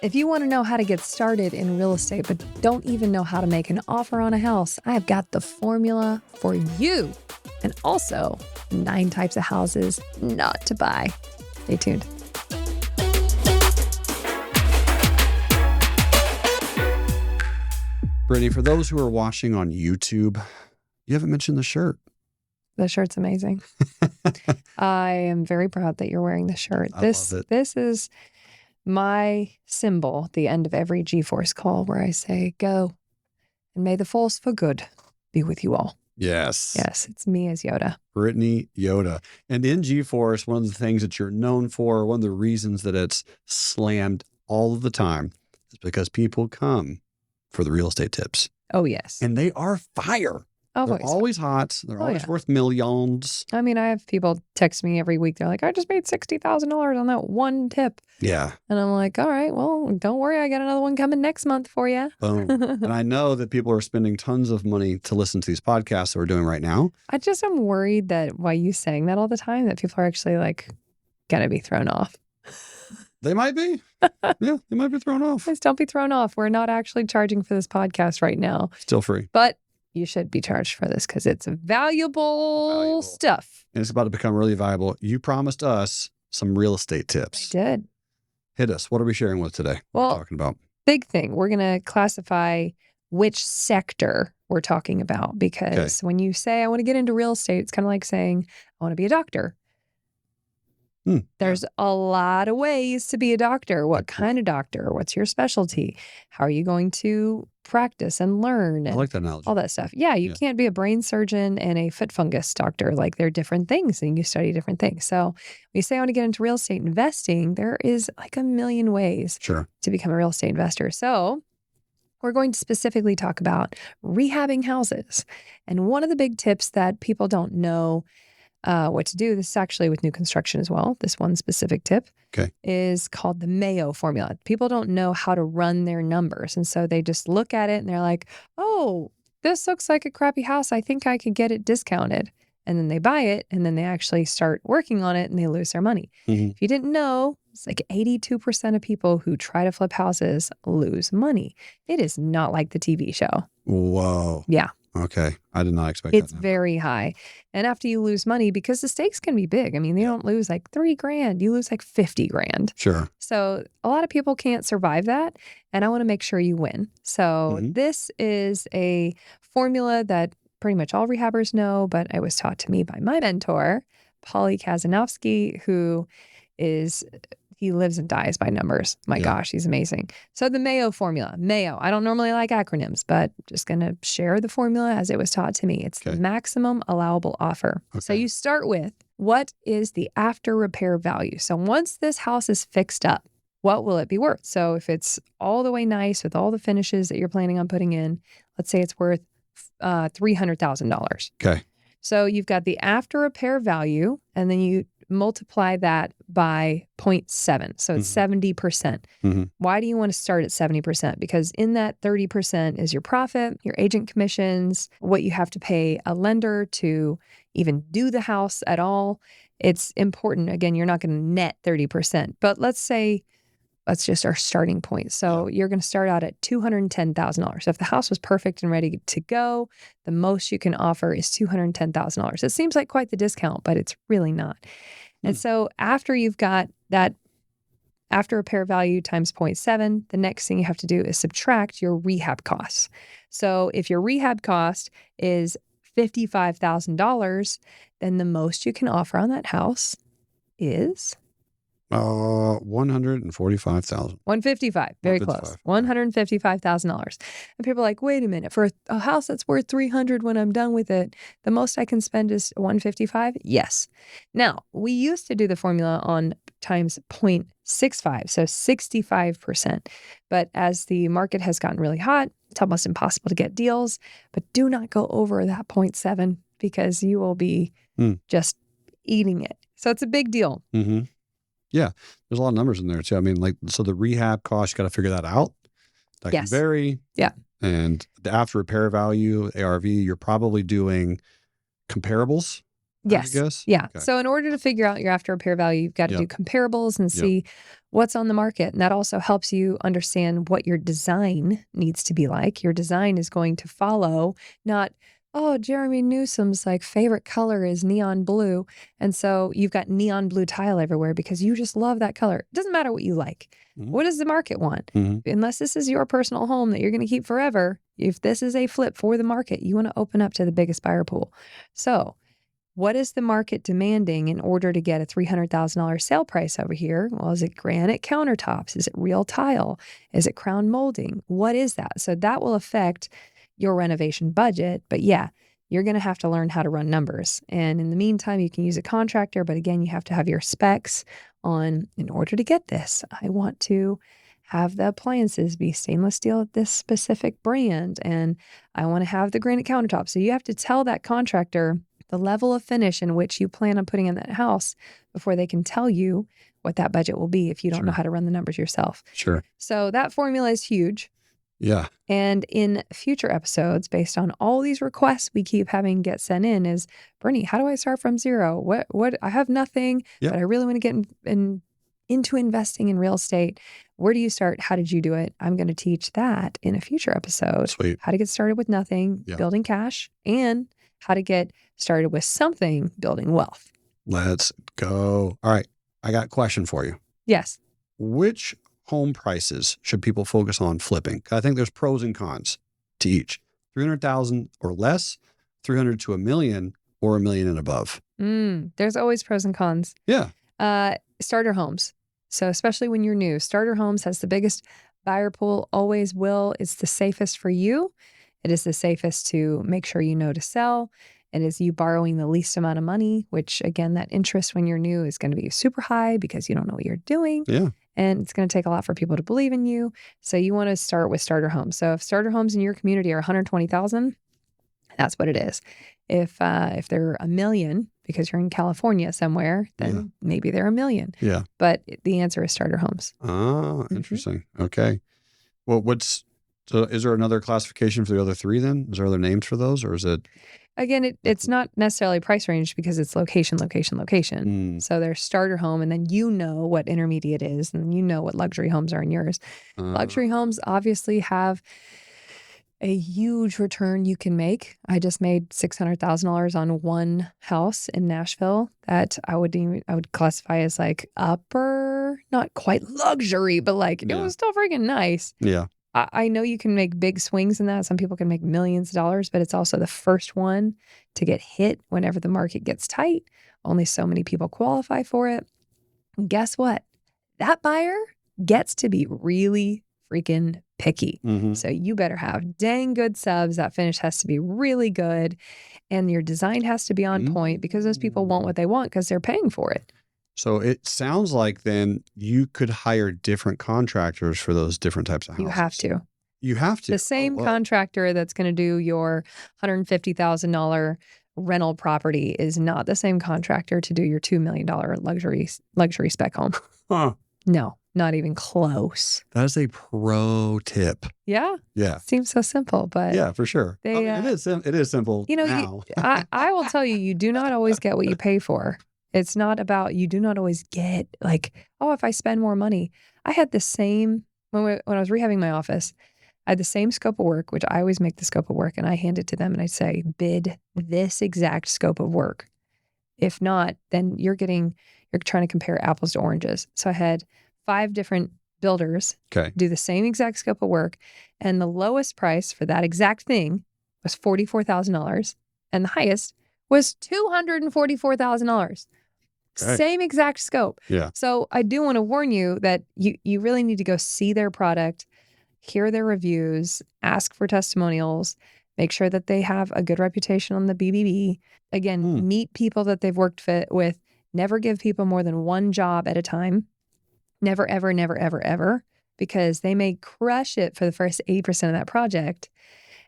If you want to know how to get started in real estate but don't even know how to make an offer on a house, I've got the formula for you. And also 9 types of houses not to buy. Stay tuned. Britnie, for those who are watching on YouTube, you haven't mentioned the shirt. The shirt's amazing. I am very proud that you're wearing the shirt. I love it. This is my symbol at the end of every G-Force call where I say, go, and may the force for good be with you all. Yes. Yes, it's me as Yoda. Britnie Yoda. And in G-Force, one of the things that you're known for, one of the reasons that it's slammed all of the time is because people come for the real estate tips. Oh, yes. And they are fire. Always. They're always hot. They're always worth millions. I mean, I have people text me every week. They're like, I just made $60,000 on that one tip. Yeah. And I'm like, all right, well, don't worry. I got another one coming next month for you. Boom. And I know that people are spending tons of money to listen to these podcasts that we're doing right now. I just am worried that while you saying that all the time, that people are actually like going to be thrown off. They might be. Yeah, they might be thrown off. Please don't be thrown off. We're not actually charging for this podcast right now. Still free. But you should be charged for this because it's valuable stuff. And it's about to become really valuable. You promised us some real estate tips. I did. Hit us. What are we sharing with today? Well, what are we talking about? Big thing. We're going to classify which sector we're talking about because when you say, I want to get into real estate, it's kind of like saying, I want to be a doctor. There's a lot of ways to be a doctor. What kind of doctor? What's your specialty? How are you going to practice and learn? I like that analogy. All that stuff. Yeah, you can't be a brain surgeon and a foot fungus doctor. Like they're different things and you study different things. So when you say I want to get into real estate investing, there is like a million ways to become a real estate investor. So we're going to specifically talk about rehabbing houses. And one of the big tips that people don't know what to do, this is actually with new construction as well. This one specific tip is called the Mayo formula. People don't know how to run their numbers. And so they just look at it and they're like, oh, this looks like a crappy house. I think I could get it discounted. And then they buy it and then they actually start working on it and they lose their money. If you didn't know, it's like 82% of people who try to flip houses lose money. It is not like the TV show. Whoa. Yeah. Okay. I did not expect that. It's very high. And after you lose money, because the stakes can be big. I mean, you don't lose like $3,000, you lose like 50 grand. Sure. So a lot of people can't survive that. And I want to make sure you win. So this is a formula that pretty much all rehabbers know, but it was taught to me by my mentor, Polly Kazanowski, who he lives and dies by numbers. My gosh, he's amazing. So the Mayo formula, Mayo. I don't normally like acronyms, but just going to share the formula as it was taught to me. It's the maximum allowable offer. So you start with, what is the after repair value? So once this house is fixed up, what will it be worth? So if it's all the way nice with all the finishes that you're planning on putting in, let's say it's worth $300,000. Okay. So you've got the after repair value, and then you multiply that by 0.7. So it's 70%. Why do you want to start at 70%? Because in that 30% is your profit, your agent commissions, what you have to pay a lender to even do the house at all. It's important. Again, you're not going to net 30%, but let's say that's just our starting point. So you're going to start out at $210,000. So if the house was perfect and ready to go, the most you can offer is $210,000. It seems like quite the discount, but it's really not. And so after you've got that after repair value times 0.7, the next thing you have to do is subtract your rehab costs. So if your rehab cost is $55,000, then the most you can offer on that house is $145,000. 155. Very close. $155,000. And people are like, wait a minute, for a house that's worth $300 when I'm done with it, the most I can spend is $155? Yes. Now, we used to do the formula on times 0.65, so 65%. But as the market has gotten really hot, it's almost impossible to get deals. But do not go over that 0.7 because you will be just eating it. So it's a big deal. Yeah. There's a lot of numbers in there too. I mean, like, so the rehab cost, you got to figure that out. That can vary. Yeah. And the after repair value, ARV, you're probably doing comparables Yes. I guess? Yeah. Okay. So in order to figure out your after repair value, you've got to do comparables and see what's on the market. And that also helps you understand what your design needs to be like. Your design is going to follow not, oh, Jeremy Newsom's like favorite color is neon blue. And so you've got neon blue tile everywhere because you just love that color. It doesn't matter what you like. What does the market want? Unless this is your personal home that you're going to keep forever, if this is a flip for the market, you want to open up to the biggest buyer pool. So what is the market demanding in order to get a $300,000 sale price over here? Well, is it granite countertops? Is it real tile? Is it crown molding? What is that? So that will affect your renovation budget. But yeah, you're going to have to learn how to run numbers. And in the meantime, you can use a contractor. But again, you have to have your specs on, in order to get this, I want to have the appliances be stainless steel at this specific brand. And I want to have the granite countertop. So you have to tell that contractor the level of finish in which you plan on putting in that house before they can tell you what that budget will be if you don't know how to run the numbers yourself. Sure. So that formula is huge. Yeah. And in future episodes, based on all these requests we keep having get sent in, is Britnie, how do I start from zero? What I have nothing, but I really want to get into investing in real estate. Where do you start? How did you do it? I'm going to teach that in a future episode. Sweet. How to get started with nothing, building cash, and how to get started with something, building wealth. Let's go. All right. I got a question for you. Yes. Which home prices should people focus on flipping? I think there's pros and cons to each. 300,000 or less, 300 to $1 million, or $1 million and above. There's always pros and cons. Yeah. Starter homes. So especially when you're new, starter homes has the biggest buyer pool, always will. It's the safest for you. It is the safest to make sure you know to sell. It is you borrowing the least amount of money, which again, that interest when you're new is going to be super high because you don't know what you're doing. Yeah. And it's going to take a lot for people to believe in you. So you want to start with starter homes. So if starter homes in your community are 120,000, that's what it is. If they're $1 million because you're in California somewhere, then maybe they're $1 million. Yeah. But the answer is starter homes. Oh, interesting. Okay. Well, so is there another classification for the other three then? Is there other names for those, or is it? Again, it's not necessarily price range because it's location. So there's starter home, and then you know what intermediate is, and you know what luxury homes are in yours. Luxury homes obviously have a huge return you can make. I just made $600,000 on one house in Nashville that I would classify as like upper, not quite luxury, but like it was still freaking nice. Yeah. I know you can make big swings in that. Some people can make millions of dollars, but it's also the first one to get hit whenever the market gets tight. Only so many people qualify for it. And guess what? That buyer gets to be really freaking picky. So you better have dang good subs. That finish has to be really good. And your design has to be on point because those people want what they want because they're paying for it. So it sounds like then you could hire different contractors for those different types of houses. You have to. You have to. The same contractor that's going to do your $150,000 rental property is not the same contractor to do your $2 million luxury spec home. Huh. No, not even close. That is a pro tip. Yeah. Yeah. Seems so simple, but yeah, for sure. It is simple. You know, now. I will tell you do not always get what you pay for. It's not about, you do not always get like, oh, if I spend more money. I had the same, when I was rehabbing my office, I had the same scope of work, which I always make the scope of work, and I hand it to them and I say, bid this exact scope of work. If not, then you're trying to compare apples to oranges. So I had 5 different builders do the same exact scope of work, and the lowest price for that exact thing was $44,000, and the highest was $244,000. Same exact scope. Yeah. So I do want to warn you that you really need to go see their product, hear their reviews, ask for testimonials, make sure that they have a good reputation on the BBB. Again, meet people that they've worked with. Never give people more than one job at a time. Never, ever, never, ever, ever, because they may crush it for the first 80% of that project.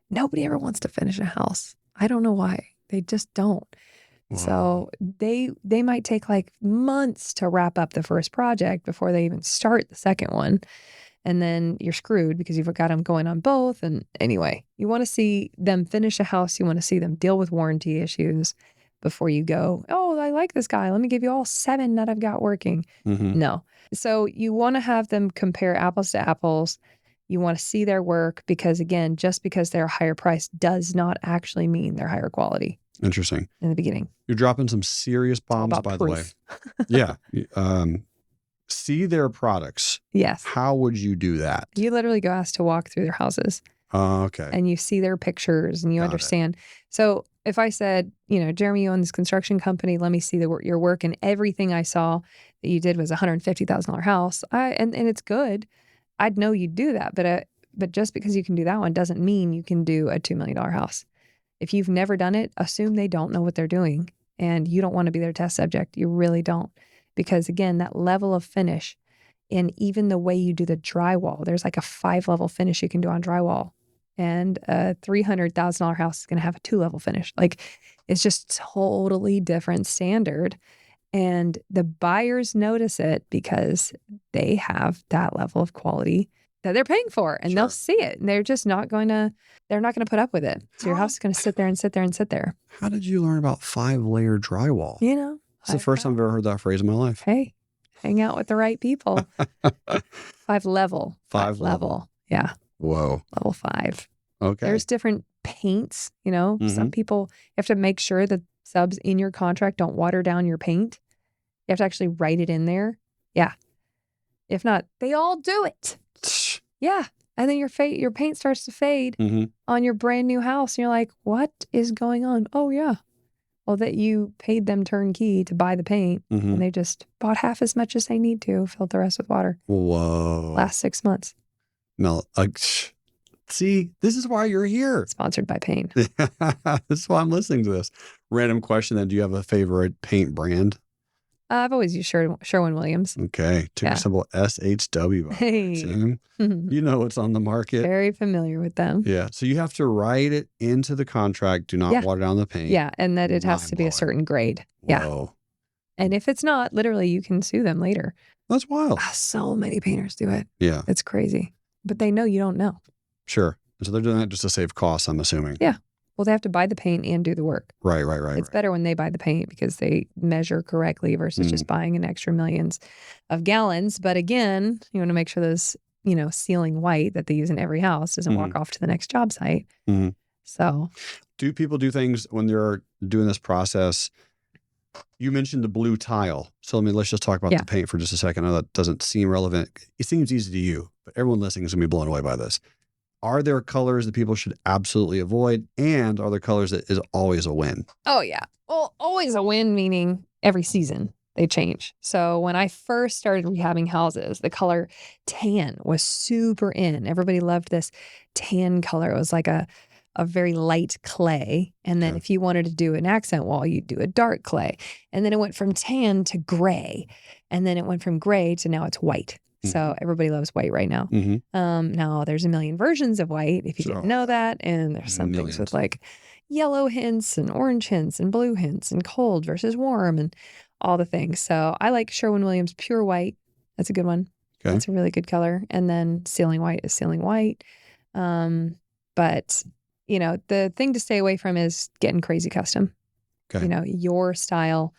Nobody ever wants to finish a house. I don't know why. They just don't. Wow. So they might take like months to wrap up the first project before they even start the second one. And then you're screwed because you've got them going on both. And anyway, you want to see them finish a house. You want to see them deal with warranty issues. before you go, oh, I like this guy. Let me give you all 7 that I've got working. No. So you want to have them compare apples to apples. You want to see their work because, again, just because they're a higher price does not actually mean they're higher quality. Interesting. In the beginning. You're dropping some serious bombs, by proof. the way. Yeah. See their products. Yes. How would you do that? You literally go ask to walk through their houses. Okay. And you see their pictures and you understand. So if I said, Jerremy, you own this construction company, let me see your work, and everything I saw that you did was a $150,000 house, and it's good, I'd know you'd do that. But just because you can do that one doesn't mean you can do a $2 million house. If you've never done it, assume they don't know what they're doing, and you don't want to be their test subject. You really don't. Because again, that level of finish, and even the way you do the drywall, there's like a 5-level finish you can do on drywall. And a $300,000 house is going to have a 2-level finish. Like, it's just totally different standard. And the buyers notice it because they have that level of quality that they're paying for, and they'll see it. And they're just not going to put up with it. So your house is going to sit there and sit there and sit there. How did you learn about 5-layer drywall? It's the first time I've ever heard that phrase in my life. Hey, hang out with the right people. 5-level. 5-level. Yeah. Whoa. Level 5. Okay. There's different paints, Some people, you have to make sure that subs in your contract don't water down your paint. You have to actually write it in there. Yeah. If not, they all do it. Yeah. And then your paint starts to fade on your brand new house. And you're like, what is going on? Oh, yeah. Well, that you paid them turnkey to buy the paint, and they just bought half as much as they need to, filled the rest with water. Whoa. Last 6 months. No, see, this is why you're here. Sponsored by Paint. This is why I'm listening to this. Random question then. Do you have a favorite paint brand? I've always used Sherwin-Williams. Okay. Ticker symbol SHW. Hey. You know what's on the market. Very familiar with them. Yeah. So you have to write it into the contract. Do not water down the paint. Yeah. And that it has to be a certain grade. Yeah. Whoa. And if it's not, literally, you can sue them later. That's wild. So many painters do it. Yeah. It's crazy. But they know you don't know. Sure. And so they're doing that just to save costs, I'm assuming. Yeah. Well, they have to buy the paint and do the work. Right. It's better when they buy the paint because they measure correctly versus just buying an extra millions of gallons. But again, you want to make sure those, ceiling white that they use in every house doesn't walk off to the next job site. So. Do people do things when they're doing this process? You mentioned the blue tile. So let's just talk about the paint for just a second. I know that doesn't seem relevant. It seems easy to you, but everyone listening is going to be blown away by this. Are there colors that people should absolutely avoid? And are there colors that is always a win? Oh, yeah. Well, always a win, meaning every season they change. So when I first started rehabbing houses, the color tan was super in. Everybody loved this tan color. It was like a very light clay. And then if you wanted to do an accent wall, you'd do a dark clay. And then it went from tan to gray. And then it went from gray to now it's white. So everybody loves white right now. Now there's a million versions of white, if you didn't know that. And there's some things with like yellow hints and orange hints and blue hints and cold versus warm and all the things. So I like Sherwin-Williams Pure White. That's a good one. Okay. That's a really good color. And then Ceiling White is Ceiling White. But, the thing to stay away from is getting crazy custom. Okay. Your style.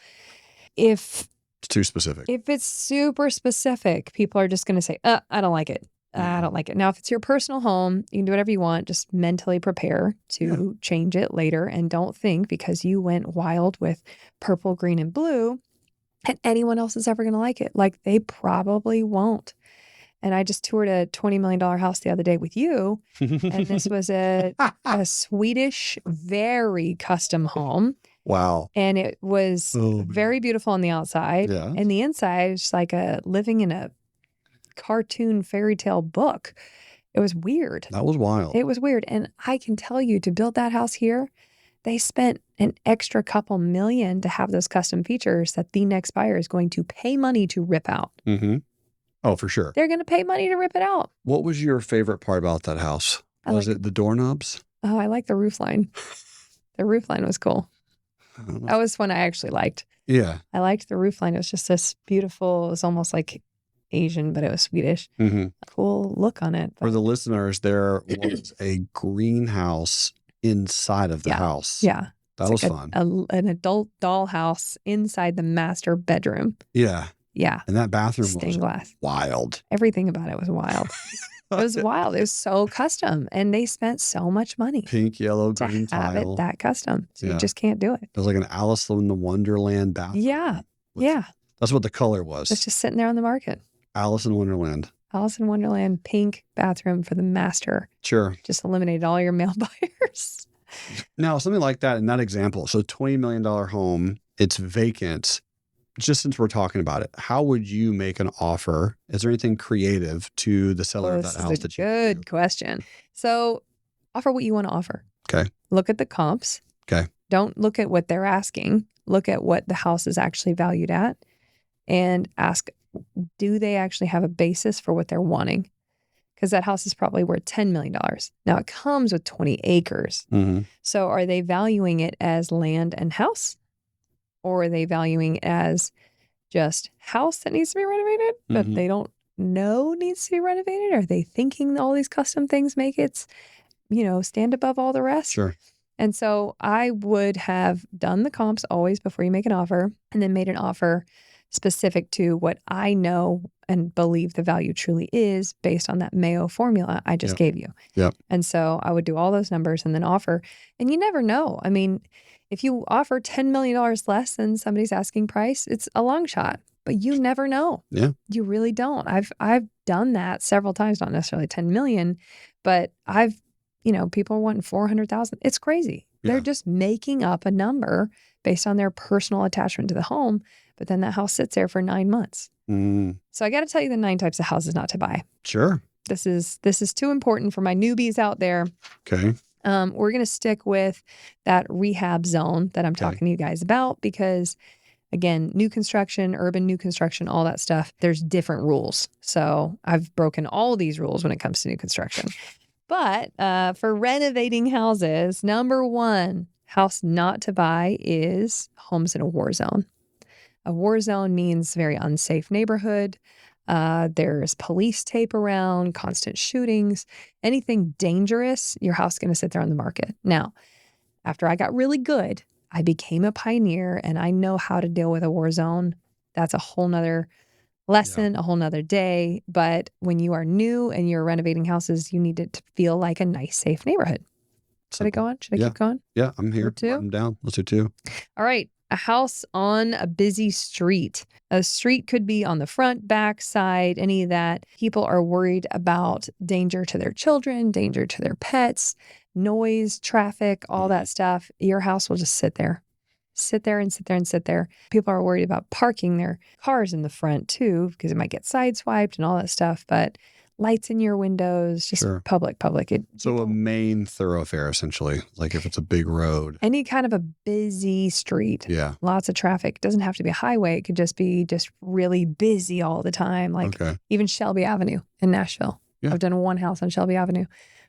If it's too specific. If it's super specific, people are just going to say, I don't like it. I don't like it. Now, if it's your personal home, you can do whatever you want. Just mentally prepare to change it later. And don't think because you went wild with purple, green, and blue that anyone else is ever going to like it. Like, they probably won't. And I just toured a $20 million house the other day with you. And this was a Swedish, very custom home. Wow. And it was very beautiful on the outside. Yeah. And the inside is like living in a cartoon fairy tale book. It was weird. That was wild. It was weird. And I can tell you, to build that house here, they spent an extra couple million to have those custom features that the next buyer is going to pay money to rip out. Oh, for sure. They're going to pay money to rip it out. What was your favorite part about that house? Was it the doorknobs? Oh, I like the roof line. The roof line was cool. That was one I actually liked. Yeah. I liked the roof line. It was just this beautiful, it was almost like Asian, but it was Swedish. Cool look on it. But for the listeners, there was a greenhouse inside of the house. Yeah. That was fun. An adult dollhouse inside the master bedroom. Yeah. Yeah. And that bathroom Stained was glass. wild. Everything about it was wild. It was wild. It was so custom. And they spent so much money. Pink, yellow, to green have tile. it that custom. So you just can't do it. It was like an Alice in the Wonderland bathroom. Yeah. Yeah. That's what the color was. It's just sitting there on the market. Alice in Wonderland. Alice in Wonderland pink bathroom for the master. Sure. Just eliminated all your male buyers. Now, something like that in that example. So $20 million home, it's vacant. Just since we're talking about it, how would you make an offer? Is there anything creative to the seller of that house that you Good question. So offer what you want to offer. Okay. Look at the comps. Okay. Don't look at what they're asking. Look at what the house is actually valued at and ask, do they actually have a basis for what they're wanting? Because that house is probably worth $10 million. Now it comes with 20 acres. Mm-hmm. So are they valuing it as land and house? Or are they valuing it as just house that needs to be renovated, but they don't know needs to be renovated? Are they thinking all these custom things make it, stand above all the rest? Sure. And so I would have done the comps always before you make an offer, and then made an offer specific to what I know and believe the value truly is based on that Mayo formula I just gave you. Yep. And so I would do all those numbers and then offer. And you never know. I mean, if you offer $10 million less than somebody's asking price, it's a long shot, but you never know. Yeah. You really don't. I've done that several times, not necessarily 10 million, but people are wanting 400,000. It's crazy. Yeah. They're just making up a number based on their personal attachment to the home, but then that house sits there for 9 months. So I got to tell you the 9 types of houses not to buy. Sure. This is too important for my newbies out there. Okay. We're going to stick with that rehab zone that I'm talking to you guys about because, again, new construction, urban new construction, all that stuff, there's different rules. So I've broken all of these rules when it comes to new construction. But for renovating houses, number 1 house not to buy is homes in a war zone. A war zone means very unsafe neighborhood. There's police tape around, constant shootings, anything dangerous, your house is going to sit there on the market. Now, after I got really good, I became a pioneer and I know how to deal with a war zone. That's a whole nother lesson, a whole nother day. But when you are new and you're renovating houses, you need it to feel like a nice, safe neighborhood. Should I go on? Should I keep going? Yeah, I'm here. I'm down. Let's do 2. All right. A house on a busy street. A street could be on the front, back, side, any of that. People are worried about danger to their children, danger to their pets, noise, traffic, all that stuff. Your house will just sit there. Sit there and sit there and sit there. People are worried about parking their cars in the front too, because it might get sideswiped and all that stuff. But lights in your windows, just public. So a main thoroughfare, essentially, like if it's a big road. Any kind of a busy street. Yeah. Lots of traffic. It doesn't have to be a highway. It could just be really busy all the time. Like even Shelby Avenue in Nashville. Yeah. I've done one house on Shelby Avenue.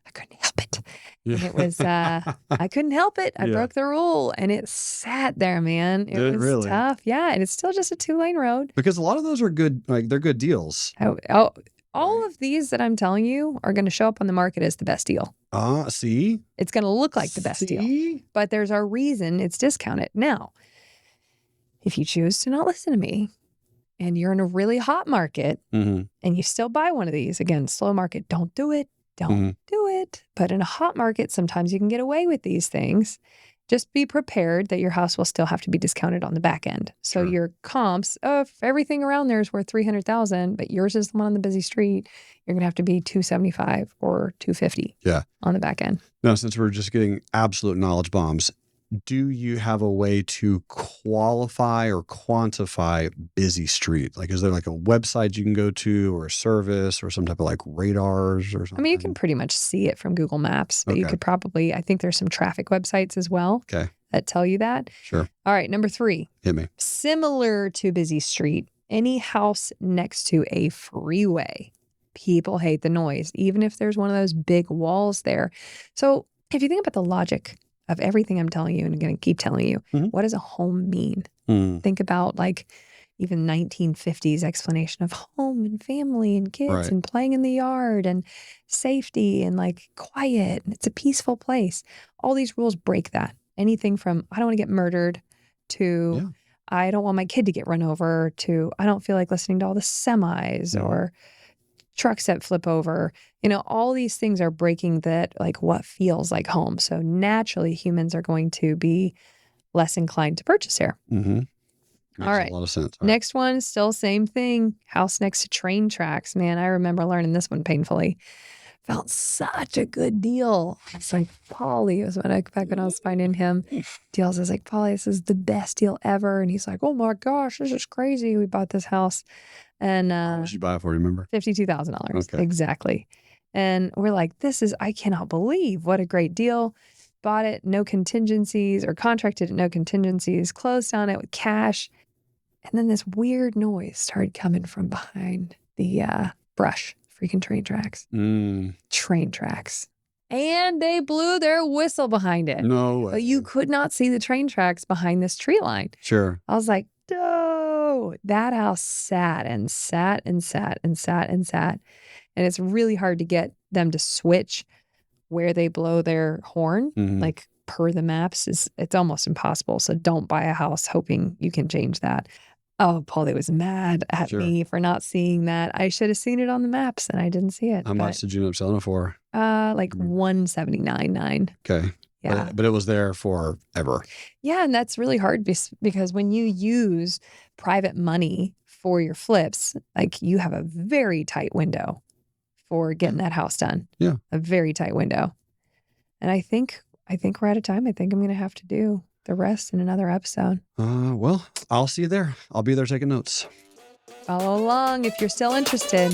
I couldn't help it. Yeah. And it was, I couldn't help it. I broke the rule and it sat there, man. It was really tough. Yeah. And it's still just a 2-lane road. Because a lot of those are good, they're good deals. All of these that I'm telling you are going to show up on the market as the best deal. See? It's going to look like the best deal. But there's a reason it's discounted. Now, if you choose to not listen to me and you're in a really hot market and you still buy one of these, again, slow market, don't do it. Don't do it. But in a hot market, sometimes you can get away with these things. Just be prepared that your house will still have to be discounted on the back end. So your comps, if everything around there is worth $300,000, but yours is the one on the busy street, you're going to have to be $275,000 or $250,000 on the back end. Now, since we're just getting absolute knowledge bombs, do you have a way to qualify or quantify busy street? Like, is there like a website you can go to or a service or some type of like radars or something? I mean, you can pretty much see it from Google Maps, but you could probably, I think there's some traffic websites as well that tell you that. Sure. All right. Number 3. Hit me. Similar to busy street, any house next to a freeway. People hate the noise, even if there's one of those big walls there. So if you think about the logic of everything I'm telling you, and I'm going to keep telling you, what does a home mean? Think about like even 1950s explanation of home and family and kids and playing in the yard and safety and like quiet. And it's a peaceful place. All these rules break that. anything from I don't want to get murdered to I don't want my kid to get run over to I don't feel like listening to all the semis or trucks that flip over. All these things are breaking that, like what feels like home. So naturally humans are going to be less inclined to purchase here. Makes all right. a lot of sense. Next one, still same thing. House next to train tracks. Man, I remember learning this one painfully. Felt such a good deal. It's like, Paulie, was back when I was finding him deals. I was like, Paulie, this is the best deal ever. And he's like, oh my gosh, this is crazy. We bought this house. And How much did you buy it for, remember? $52,000. Okay. Exactly. And we're like, I cannot believe what a great deal. Bought it, no contingencies, or contracted it, no contingencies, closed on it with cash. And then this weird noise started coming from behind the brush. Freaking train tracks. Train tracks. And they blew their whistle behind it. No way. But you could not see the train tracks behind this tree line. Sure. I was like, no. That house sat and sat and sat and sat and sat. And it's really hard to get them to switch where they blow their horn. Like per the maps, it's almost impossible. So don't buy a house hoping you can change that. Oh, Paulie was mad at me for not seeing that. I should have seen it on the maps and I didn't see it. How much did you end up selling it for? Like $179,900. Okay. Yeah. But it was there forever. Yeah. And that's really hard because when you use private money for your flips, like you have a very tight window for getting that house done. Yeah. A very tight window. And I think we're out of time. I think I'm going to have to do the rest in another episode. Well, I'll see you there. I'll be there taking notes. Follow along if you're still interested.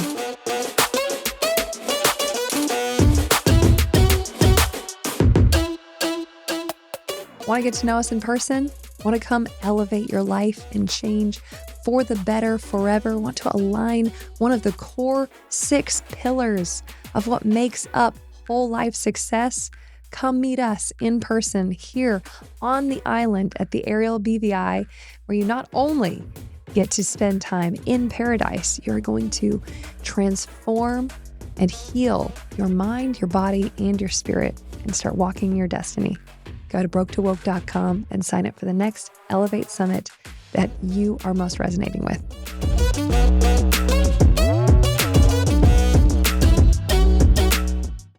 Want to get to know us in person? Want to come elevate your life and change for the better forever? Want to align one of the core 6 pillars of what makes up whole life success? Come meet us in person here on the island at the Ariel BVI, where you not only get to spend time in paradise, you're going to transform and heal your mind, your body, and your spirit and start walking your destiny. Go to broketowoke.com and sign up for the next Elevate Summit that you are most resonating with.